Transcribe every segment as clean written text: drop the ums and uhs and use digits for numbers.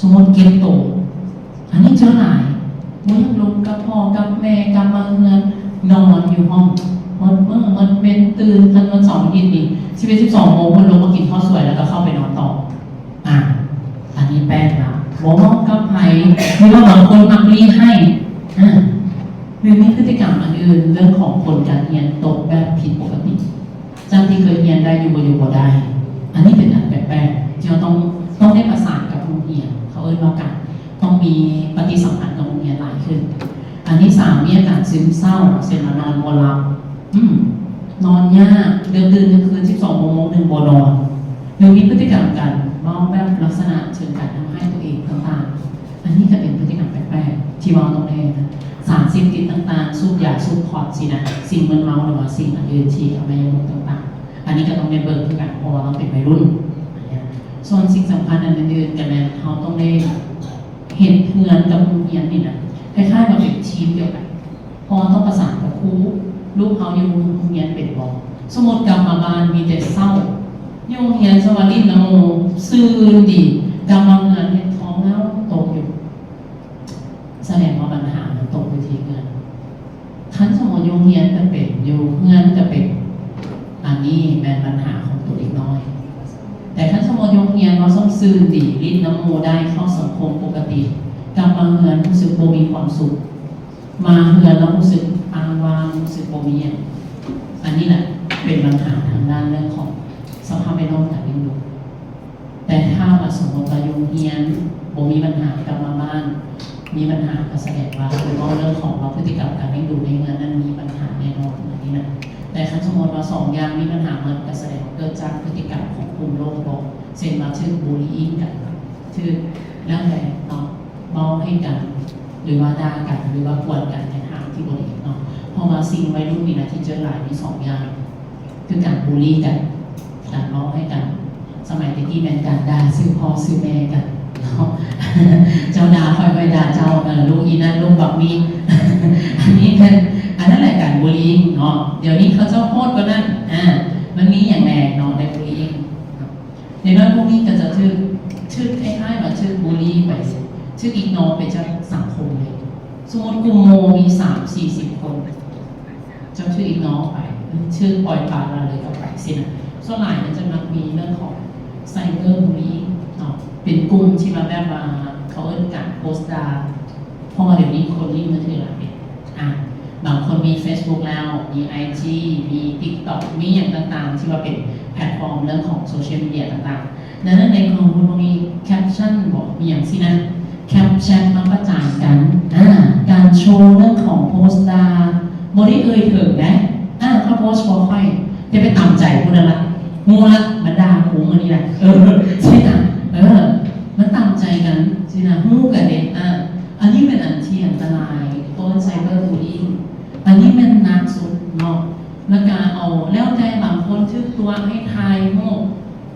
สมมติเก็บโตอันนี้เจอหลายมุ้ยลุกกับพ่อกับแม่กับมาเงินนอนอยู่ห้องมันเป็นตื่นวัน2 วันดี11 12 โมงคนลงมากินข้าวสวยแล้วก็เข้าไปนอนต่ออันนี้แป้งละโมมองกับไผ่หรือว่าบางคนมักรีให้หรือมีพฤติกรรมอันอื่นเรื่องของผลการเรียนตกแบบผิดปกติจากที่เคยเรียนได้อยู่บ่ได้อันนี้เป็นอันแปลกๆที่เราต้องได้ประสานกับโรงเรียนเขาเอ่ยว่ากันต้องมีปฏิสัมพันธ์กับโรงเรียนหลายขึ้นอันที่3มีอาการซึมเศร้าเสร็จแล้วนอนบ่หลับนอนยากเดินคืน12 โมง1บ่นอนหรือมีพฤติกรรมการมองแบบลักษณะเชิงการทำให้ตัวเองต่างๆอันนี้ก็เป็นพฤติกรรมแปลกๆที่มองตรงนี้นะสารเสพติดต่างๆสูบยาสูบพอร์ตสินะสิ่งมึนเมาหรือว่าสิ่งอื่นที่อวัยวะต่างๆอันนี้ก็ต้องได้เบิกคือกันเพราะว่าเราเป็นวัยรุ่นส่วนสิ่งสำคัญอันอื่นๆกันแม่เขาต้องได้เห็นเพื่อนกับโรงเรียนนี่นะคล้ายๆกับเป็นทีมเดียวกันพอต้องประสานกับครูลูกเขาอยู่โรงเรียนเป็นบอกสมมติกลับมาบ้านมีแต่เศร้าโรงเรียนสวัสดีนะโมซื่อดีกลับมาเงินเนี่ยท้องแล้วตกอยู่แสดงว่าปัญหามันตกไปที่เงินขั้นสมมติโรงเรียนก็เป็นอยู่เงินก็เป็นอันนี้เป็นปัญหาของตัวเล็กน้อยแต่ขั้นสมมติโรงเรียนเราต้องซื่อดีลิ้นน้ำโมได้เข้าสังคมปกติกลับมาเงินรู้สึกโบมีความสุขมาเฮือนแล้วรู้สึกอ้างว้างรู้สึกโบมีอันนี้แหละเป็นปัญหาทางด้านเรื่องของสภาพแวดล้อมการเลี้ยงดูแต่ถ้ามาสมมติว่าโรงเรียนโบมีปัญหากลับมาบ้านมีปัญหาก็แสดงว่าเรื่องของเราพฤติกรรมการเลี้ยงดูในเงินนั้นมีปัญหาแน่นอนอันนี้นะแต่ขั้นสมมติว่า2 อย่างมีปัญหามันก็แสดงว่าเกิดจากพฤติกรรมของกลุ่มโรคบอกเช่นมาชื่อบูลลี่กันชื่อแล้วแต่เนาะมองให้กันหรือว่าด่ากันหรือว่ากวนกันในทางที่บริสุทธิ์เนาะพอมาสิ่งวัยรุ่นมีนะที่เจอหลายมี2 อย่างคือการบูลลี่กันการมองให้กันสมัยที่แม่การด่าซื้อพ่อซื้อแม่กันเนาะเจ้าด่าค่อยๆด่าเจ้าลูกอีนั่นลูกบักมีอันนี้เป็นอันนั้นแหละการบูลลี่เนาะเดี๋ยวนี้เขาเจ้าโคตรก็นั่นมันมีอย่างแรงเนาะในบูลลี่ในเรื่องพวกนี้ก็จะชื่อคล้ายๆแบบชื่อบูลลี่ไปชื่ออีกน้องไปจากสังคมเลยสมมติกลุ่มโมมี30-40 คนเจ้าชื่ออีกน้องไปชื่อปล่อยปลาอะไรก็ไปสินะส่วนหลายมันจะมักมีเรื่องของไซเบอร์บูลลี่เนาะเป็นกลุ่มที่มาแบบว่าเขาเอิ้นการโพสต์ด่าเพราะว่าเดี๋ยวนี้คนยิ่งมือถือหลายเป็นบางคนมี Facebook แล้วมี IG มี TikTok มีอย่างต่างๆที่ว่าเป็นแพลตฟอร์มเรื่องของโซเชียลมีเดียต่างๆดังนั้นในของคุณมีแคปชั่นบอกมีอย่างสินะแคปชั่นมาประจานกันการโชว์เรื่องของโพสต์ด่าบริเอ่ยถึงนะเขาโพสต์พอค่อยจะไปต่ำใจพูดอะไรงูละมันด่าหูมันนี่แหละใช่ไหมมันต่ำใจกันใช่ไหมหูกับเด็กอันนี้เป็นอันที่อันตรายต้นไซเบอร์บูลลี่อันนี้เป็นนักสุดเนาะแล้วการเอาแล้วแต่บางคนชื่อตัวให้ทายหู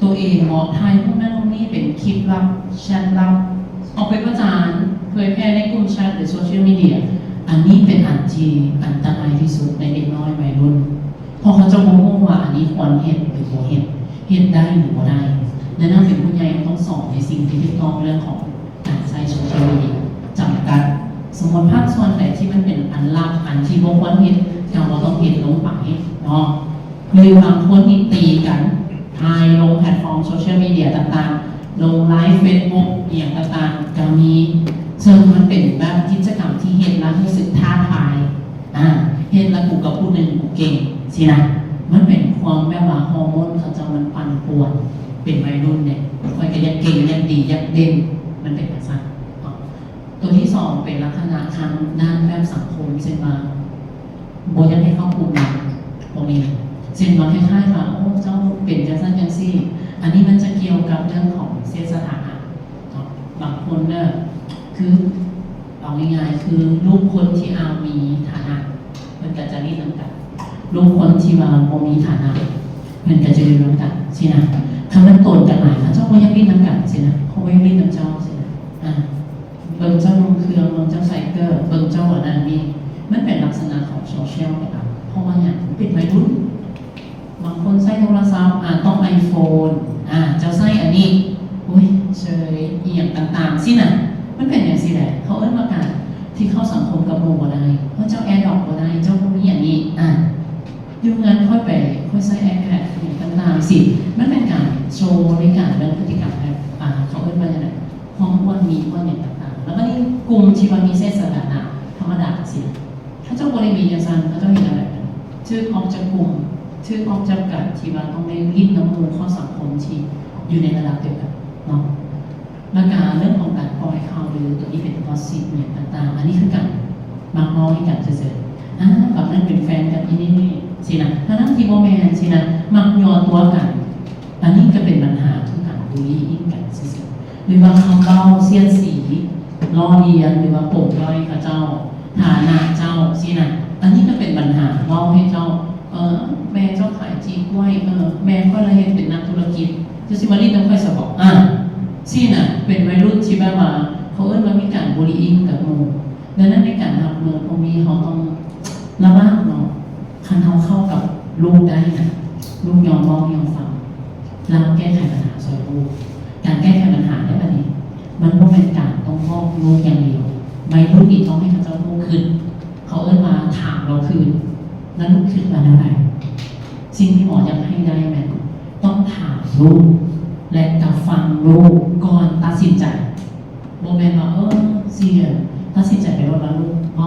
ตัวเองบอกทายพวกนั้นพวกนี้เป็นคลิปลับแชทลับเอาไปประจานเผยแพร่ในกลุ่มแชทหรือโซเชียลมีเดียอันนี้เป็นอันที่อันตรายที่สุดในเด็กน้อยวัยรุ่นพอเขาจะบอกว่าอันนี้ควรเห็นหรือบ่เห็นได้หรือบ่ได้ดังนั้นเป็นผู้ใหญ่ต้องสอนในสิ่งที่ถูกต้องเรื่องของการใช้โซเชียลมีเดียจำกัดสมมติภาคส่วนไหนที่มันเป็นอันลับอันที่บ่ควรเห็นเราต้องเห็นลงไปเนาะหรือบางคนที่ตีกันทายลงแพลตฟอร์มโซเชียลมีเดียต่างๆลงไลฟ์เฟซบุ๊กอย่างต่างๆก็มีซึ่งมันเป็นแบบกิจกรรมที่เห็นแล้วรู้สึกท้าทายเห็นแล้วกูกับผู้หนึ่งกูเก่งสินะมันเป็นความแบบว่าฮอร์โมนเขาจะมันปั่นป่วนเป็นวัยรุ่นเนี่ยคอยกันยักเก่งยักดียักเด่นมันเป็นภาษาตัวที่2เป็นลักษณะทางด้านแบบสังคมเช่นว่าโบยังให้เข้ากลุ่มตรงนี้เช่นว่าคล้ายๆว่าโอ้เจ้าเป็นจังซั่นจังซี่อันนี้มันจะเกี่ยวกับเรื่องของเสียสถานะบางคนเนี่ยคือเอาง่ายๆคือลูกคนที่มีฐานะมันก็จะรีดน้ำกันลูกคนที่ว่าโมมีฐานะมันก็จะรีดน้ำกันสินะคำนั้นโกรธกันหลายนะเจ้าโมยังรีดน้ำกันสินะเขาไม่รีดน้ำเจ้าสินะเบิ่งเจ้าลงเครื่องเบิ่งเจ้าไซเกอร์เบิ่งเจ้าอันนั้นนี่มันเป็นลักษณะของโซเชียลนะครับเพราะว่าอย่างเป็นวัยรุ่นบางคนใช้โทรศัพท์ต้อง iPhone เจ้าใช้อันนี้อุ้ยเฉยเอียง ต่างๆสิน่ะมันเป็นอย่างสิแหละเขาเอิ้นว่าการที่เข้าสังคมกับหมู่บ่ได้เพราะเจ้าแอร์ดรอปบ่ได้เจ้าบ่มีอย่างนี้อยู่งานค่อยใช้แอร์แพดอย่างต่างๆสิมันเป็นการโชว์ในการเรื่องพฤติกรรมแบบเขาเอิ้นว่าอย่างไรห้องอ้วนมีอ้วนอย่างต่างๆแล้วก็นี่กลุ่มที่ว่ามีเส้นสถานะธรรมดาสิถ้าเจ้าบริมีอย่างนั้นเขาเจ้าเห็นอะไรชื่อออกจากกลุ่มชื่อออกจากกันที่ว่าต้องได้รีดน้ำมูกเข้าสังคมที่อยู่ในระดับเดียวกันเนาะแล้วการเรื่องของการปล่อยข่าวหรือตัวนี้เป็นพอสิบเนี่ยต่างๆอันนี้คือการบางน้อยกันเจอแบบนั้นเป็นแฟนกันที่นี่สินะถ้านั่งทีโมแมนสินะมักยอตัวกันอันนี้ก็เป็นปัญหาที่การบูลลี่กันสิหรือว่าคำเล่าเสียดสีล้อเลียนหรือว่าโป่งย่อยกับเจ้าฐานะเจ้าสินะอันนี้ก็เป็นปัญหาเล่าให้เจ้าแม่เจ้าขายจีกล้วยแม่ก็เลยเป็นนักธุรกิจจะสิมารีต้องค่อยสบอกสิน่ะเป็นวัยรุ่นที่แบบว่าเขาเอิ้นว่ามีการบูลลี่กับหมู่ดังนั้นในการทำเมืองตรงนี้เขาต้องระวังเนาะคันเขาเข้ากับลูกได้นะลูกยอมมองยอมฟังเราแก้ไขปัญหาส่วนลูกการแก้ไขปัญหาได้แบบนี้มันก็เป็นการต้องมองลูกอย่างเดียวไม่ลูกอีกต้องให้เขาเจ้าลูกคืนเขาเอิ้นมาถามเราคืนแล้วลูกคืนมาเท่าไหร่สิ่งที่หมออยากให้ได้แม่ต้องถามลูกและกับฟังลูกก่อนตัดสินใจโมเมนต์ว่าเสียตัดสินใจไปรถแล้วลูกเอา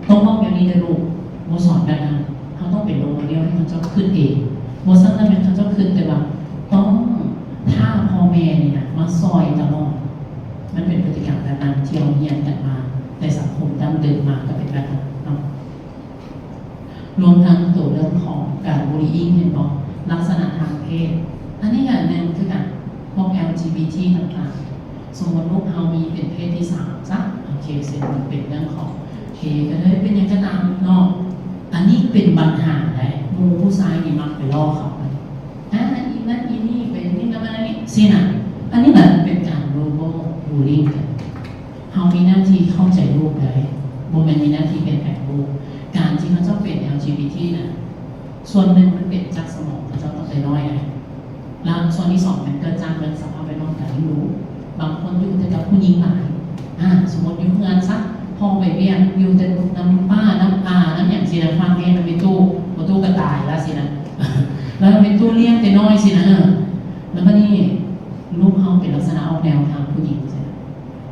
ต้องมองอย่างนี้เลยลูกโมสอนแบบนั้นเขาต้องเป็นโรโมเดลให้เขาเจ้าขึ้นเองโมสั่งนั้นเป็นเขาเจ้าขึ้นแต่ว่าต้องถ้าพ่อแม่นี่นะมาซอยตลอดมันเป็นพฤติกรรมแบบนั้นที่เราเรียนกันมาในสังคมดั้งเดิมมาก็เป็นแบบนั้นเนาะรวมทั้งตัวเรื่องของการบูลลี่เห็นบอกลักษณะทางเพศอันนี้อย่างหนึ่งคือการพวก LGBT ต่างๆสมมติลูกเรามีเป็นเพศที่3ซะโอเคเสร็จมันเป็นเรื่องของเคก็เลยเป็นอย่างก็ตามเนาะอันนี้เป็นปัญหาแหละมูผู้ชายนี่มักไปล่อเขาไปอีนั่นอีนี่เป็นนี่นั่นอะไรนี่สินะอันนี้แบบเป็นการโรโบบูลลิ่งกันเรามีหน้าที่เข้าใจลูกได้โมเมนต์มีหน้าที่เป็นแผนลูกการที่เขาเจ้าเป็น LGBT นะส่วนหนึ่งมันเป็นจากสมองเขาเจ้าต้องไปน้อยไงแล้วส่วนที่2มันเกิดจากเรื่องสภาพแวดล้อมการรู้บางคนอยู่แต่กับผู้หญิงหลายสมมติอยู่เงินซักพอไปเบี้ยอยู่แต่น้ำป้าน้ำน้ำอย่างสินะฟังเองมันเป็นตู้กระต่ายแล้วสินะแล้วเป็นตู้เลี้ยงแต่น้อยสินะแล้วก็นี่ลูกเขาเป็นลักษณะออกแนวทางผู้หญิงใช่ไหม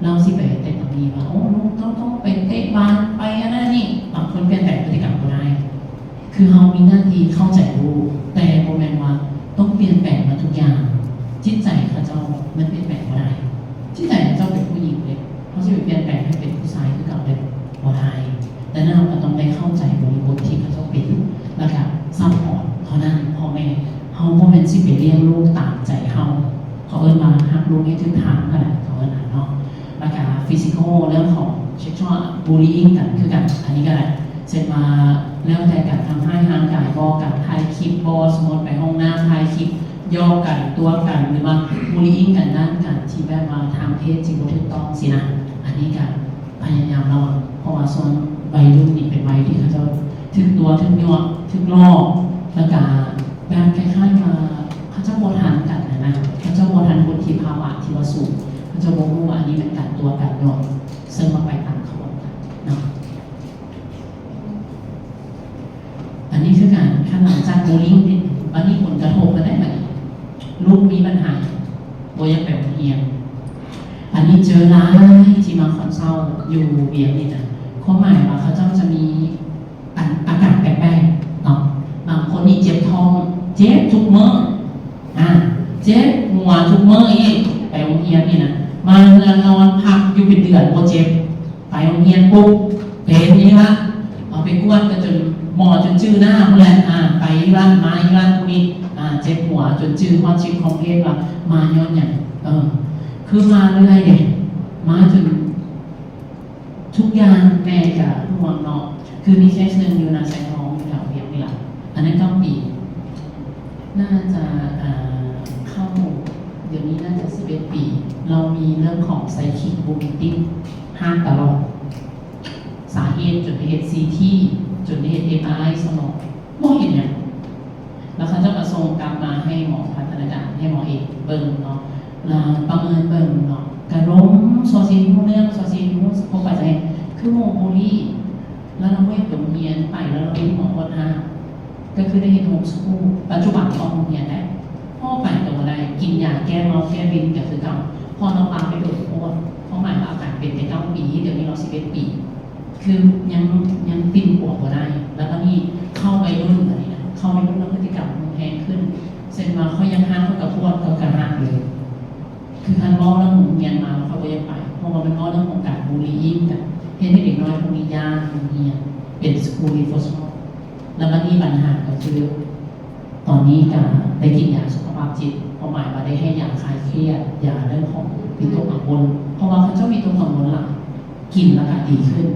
เราสิไปเตะตำนีว่าลูกต้องไปเตะบาสไปอันนั้นนี่บางคนเปลี่ยนแปลงพฤติกรรมก็ได้คือเขามีหน้าที่เข้าใจลูกแต่โมเมนต์ว่าต้องเปลี่ยนแปลงมาทุกอย่างจิตใจเขาเจ้ามันเปลี่ยนแปลงไม่ได้จิตใจเขาเจ้าเป็นผู้หญิงเลยเขาจะเปลี่ยนแปลงให้เป็นผู้ชายคือเก่าเลยบ่ได้แต่นั่นเราก็ต้องได้เข้าใจบริบทที่เขาเจ้าเป็นแล้วก็ซัพพอร์ตเขานั่นพ่อแม่เขาโมเมนต์สิไปเลี้ยงลูกตามใจเขาเอิ้นมาหักลูกให้ถึงทางขนาดเขาเอิ้นเนาะแล้วก็ฟิสิกอลเรื่องของเซ็กชวลบูลลี่กันคือกันอันนี้ก็ได้เสร็จมาแล้วแต่การทำให้ห่างกายการถ่ายคลิปสมมติไปห้องน้ำถ่ายคลิปย่อกันตัวกันหรือว่าบูลลี่กันด้านกันที่แบบว่าทางเพศจริงถูกต้องสินะอันนี้ก็พยายามระวังเพราะว่าส่วนวัยรุ่นนี่เป็นวัยที่เขาจะถึงตัวถึงยั่วถึงล่อแล้วก็แบบคล้ายๆมาเขาจะโบทันกันนะเขาจะโบทันวุฒิภาวะที่ว่าสูงเขาจะบอกว่าอันนี้เป็นการตัวกันยั่วซึ่งมาไปตามเขาเนาะอันนี้คือการขั้นหลังจากบูลลี่นี่อันนี้ผลกระทบกันได้ไหมลูกมีปัญหาโดยแบบเอียงอันนี้เจอร้ายที่มาคอนเซิลอยู่เบียงนี่นะข้อหมายว่าเขาจะมีอากาศแปลกๆเนาะบางคนนี่เจ็บท้องเจ็บทุกมื้อเจ็บหัวทุกมื้ออีกไปโรงเรียนนี่นะมาเรือนนอนพักอยู่เป็นเดือนก็เจ็บไปโรงเรียนปุ๊บเป็นนี่ละเอาไปกวนกันจนหมอจนจื้อหน้าเมื่อไรไปร้านมาร้านนี้เจ็บหัวจนจื้อความชิมของเพศว่ามาย้อนอย่างคือมาเรื่อยเด็กมาจนทุกอย่างแม่กับห่วงเนาะคือมีเคสหนึ่งอยู่นาแสงทองอยู่แถวเวียงนี่แหละอันนั้นก็ปีน่าจะเข้าเดี๋ยวนี้น่าจะ11 ปีเรามีเรื่องของไซคิกบูมิติ้งห้ามตลอดสาเหตุจนไปเห็นซีทีจนไปเห็นMRIสมองไม่เห็นเนี่ยแล้วเขาจะประสงกลับมาให้หมอพัฒนาการให้หมอเอกเบิ่งเนาะ ประเมินเบิ่งเนาะการล้มโซเชียลเรื่องโซเชียลพวกปัจจัยคือโมโมลี่แล้วเราไม่ตรงเรียนไปแล้วเราเรียนหมอคนห้าก็คือได้เห็นโฮมสกูลปัจจุบันออกโรงเรียนได้พ่อไปตัวอะไรกินยาแก้เมาแก้บินกับคือเก่าพอเราปาไปโดดโทษเพราะหมายว่าอากาศเป็นไป9 ปีเดี๋ยวนี้เรา11 ปีคือยังปินปวดก็ได้แล้วก็นี่เข้าไปรุ่นอะไรนะเข้าไปรุ่นแล้วพฤติกรรมมันแพงขึ้นเซนมาเขายังห้ามเขากับพวกเขากระหักเลยคือท่านมองเรื่องโรงเรียนมาแล้วเขาก็ยังไปเพราะว่าเป็นมองเรื่องของการบูลลี่กันเห็นเด็กน้อยพวกนี้ยากโรงเรียนเป็นสกูลรีฟอร์มแล้วก็นี่ปัญหาก็คือตอนนี้การได้กินยาสุขภาพจิตเพราะหมายว่าได้ให้ยาคลายเครียดยาเรื่องของวิตกกังวลเพราะว่าเขาเจ้ามีตัวกังวลหลักกินแล้วก็ดีขึ้น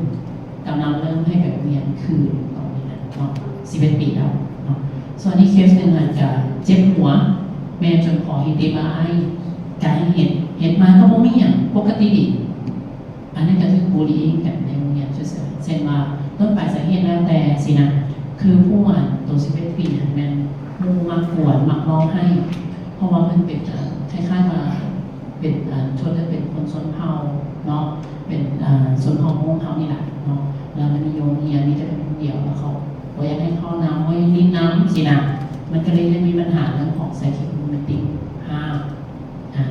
กำลังเริ่มให้แบบเรียนคืนตอนนี้นะเนาะ11 ปีแล้วเนาะส่วนนี้เคสหนึ่งอาจจะเจ็บหัวแม่จนขอให้ดีมาไอ้การเห็นมาก็บ่มีอย่างปกติดีอันนี้ก็คือบูลลี่กันในโรงเรียนเฉยๆเช่นว่าต้นปลายสาเหตุแล้วแต่สินะคือผู้อ่านตัว11 ปีนั้นแม่มูมักปวดมักร้องให้เพราะว่ามันเป็นคล้ายๆว่าเป็นชนจะเป็นคนชนเผ่าเนาะเป็นชนเผ่าโมงเผ่านี่แหละเนาะแล้วมันนิยมเรียนนี่จะเป็นคนเดียวแล้วเขาอยากให้เข้าน้ำไว้นิดน้ำสินะมันก็เลยมีปัญหาเรื่องของไซคิคโรแมนติก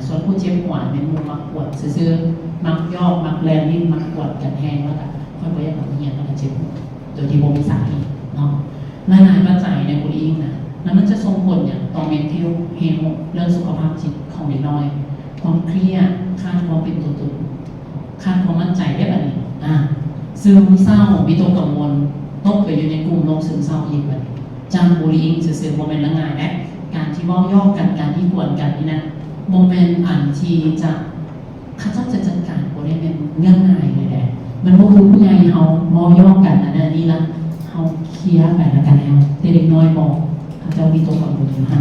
ส่วนผู้เจ็บหัวเป็นมูมักปวดซื่อๆมักยอกมักแลนดิ้นมักปวดกันแห้งแล้วก็ค่อยไปยังเรียนแล้วก็เจ็บหัวโดยที่โมมีสาเหตุเนาะหลายปัจจัยในบูลลี่นะแล้วมันจะส่งผลอย่างต่อเมนเทลเฮลเรื่องสุขภาพจิตของเด็กน้อยความเครียดขาดความเป็นตัวตนขาดความมั่นใจได้แบบนี้ซึมเศร้าวิตกกังวลตกไปอยู่ในกลุ่มโรคซึมเศร้าอีกแบบนี้จำบูลลี่ซื่อๆโมเมนต์ละง่ายและการที่ว่ายอกกันการที่กวนกันนี่นะโมเมนต์อันที่จะข้าเจ้าจะจัดการโมเมนต์ง่ายเลยแหละมันก็คือผู้ใหญ่เขามอยอกกันอันนี้ละเขาเคลียร์ไปแล้วกันแล้วเด็กน้อยบอกข้าเจ้ามีตัวกังวลอยู่ห้า